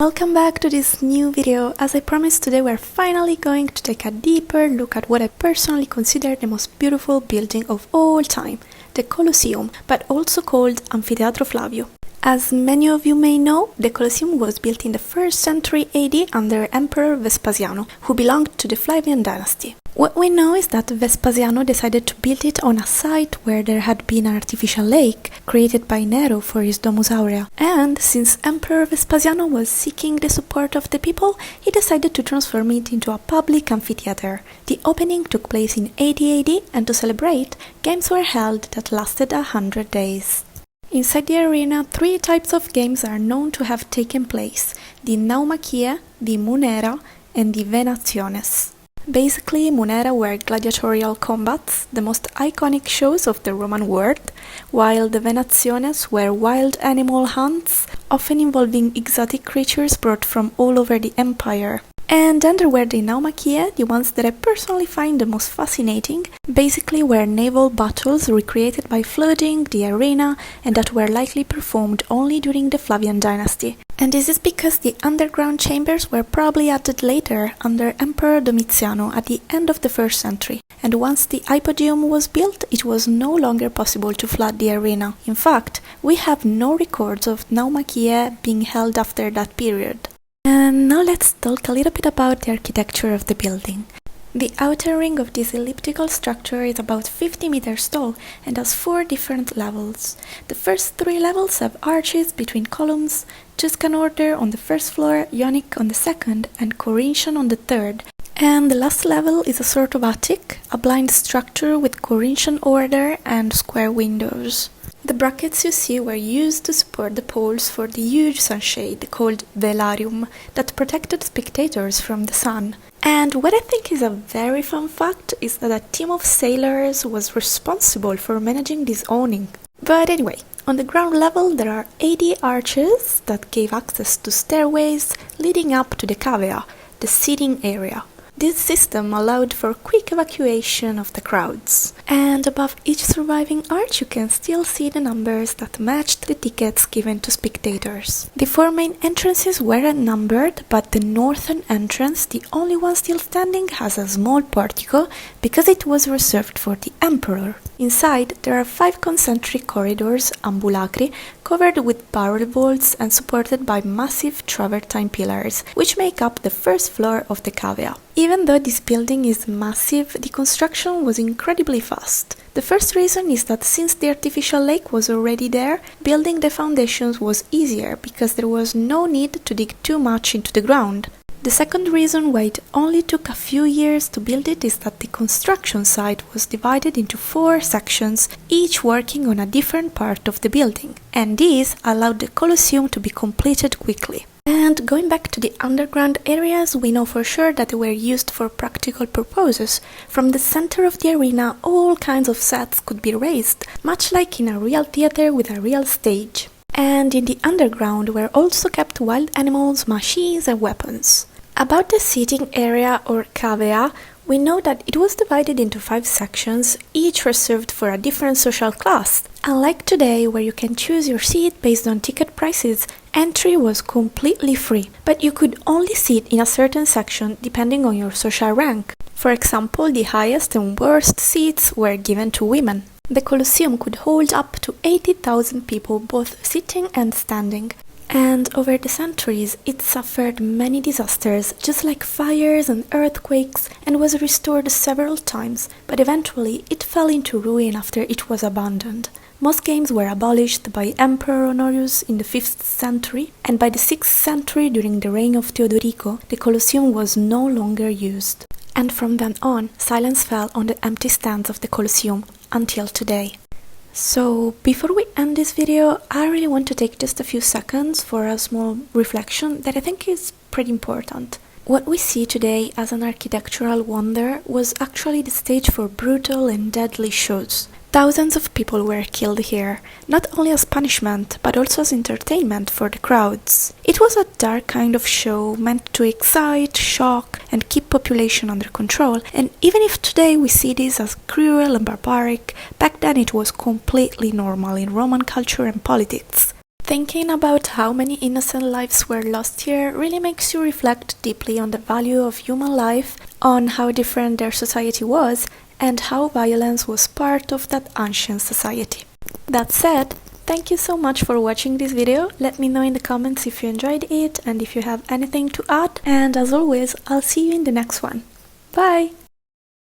Welcome back to this new video. As I promised, today we're finally going to take a deeper look at what I personally consider the most beautiful building of all time, the Colosseum, but also called Amphitheater Flavio. As many of you may know, the Colosseum was built in the 1st century AD under Emperor Vespasiano, who belonged to the Flavian dynasty. What we know is that Vespasiano decided to build it on a site where there had been an artificial lake created by Nero for his Domus Aurea. And since Emperor Vespasiano was seeking the support of the people, he decided to transform it into a public amphitheater. The opening took place in 80 AD, and to celebrate, games were held that lasted 100 days. Inside the arena, 3 types of games are known to have taken place: the Naumachie, the Munera, and the Venationes. Basically, Munera were gladiatorial combats, the most iconic shows of the Roman world, while the Venationes were wild animal hunts, often involving exotic creatures brought from all over the empire. And then there were the Naumachie, the ones that I personally find the most fascinating, basically were naval battles recreated by flooding the arena and that were likely performed only during the Flavian dynasty. And this is because the underground chambers were probably added later under Emperor Domitiano at the end of the 1st century, and once the Hypodium was built, it was no longer possible to flood the arena. In fact, we have no records of Naumachie being held after that period. And now let's talk a little bit about the architecture of the building. The outer ring of this elliptical structure is about 50 meters tall and has 4 different levels. The first 3 levels have arches between columns, Tuscan order on the 1st floor, Ionic on the 2nd, and Corinthian on the 3rd. And the last level is a sort of attic, a blind structure with Corinthian order and square windows. The brackets you see were used to support the poles for the huge sunshade called velarium that protected spectators from the sun. And what I think is a very fun fact is that a team of sailors was responsible for managing this awning. But anyway, on the ground level there are 80 arches that gave access to stairways leading up to the cavea, the seating area. This system allowed for quick evacuation of the crowds. And above each surviving arch you can still see the numbers that matched the tickets given to spectators. The 4 main entrances weren't numbered, but the northern entrance, the only one still standing, has a small portico because it was reserved for the emperor. Inside there are 5 concentric corridors, ambulacri, covered with barrel vaults and supported by massive travertine pillars, which make up the 1st floor of the cavea. Even though this building is massive, the construction was incredibly fast. The first reason is that since the artificial lake was already there, building the foundations was easier because there was no need to dig too much into the ground. The second reason why it only took a few years to build it is that the construction site was divided into 4 sections, each working on a different part of the building, and this allowed the Colosseum to be completed quickly. And going back to the underground areas, we know for sure that they were used for practical purposes. From the center of the arena, all kinds of sets could be raised, much like in a real theater with a real stage. And in the underground were also kept wild animals, machines and weapons. About the seating area or cavea, we know that it was divided into 5 sections, each reserved for a different social class. Unlike today, where you can choose your seat based on ticket prices, entry was completely free, but you could only sit in a certain section depending on your social rank. For example, the highest and worst seats were given to women. The Colosseum could hold up to 80,000 people, both sitting and standing. And over the centuries, it suffered many disasters, just like fires and earthquakes, and was restored several times, but eventually it fell into ruin after it was abandoned. Most games were abolished by Emperor Honorius in the 5th century, and by the 6th century, during the reign of Teodorico, the Colosseum was no longer used. And from then on, silence fell on the empty stands of the Colosseum, until today. So, before we end this video, I really want to take just a few seconds for a small reflection that I think is pretty important. What we see today as an architectural wonder was actually the stage for brutal and deadly shows. Thousands of people were killed here, not only as punishment, but also as entertainment for the crowds. It was a dark kind of show meant to excite, shock, and keep population under control, and even if today we see this as cruel and barbaric, back then it was completely normal in Roman culture and politics. Thinking about how many innocent lives were lost here really makes you reflect deeply on the value of human life, on how different their society was, and how violence was part of that ancient society. That said, thank you so much for watching this video. Let me know in the comments if you enjoyed it and if you have anything to add, and as always, I'll see you in the next one. Bye!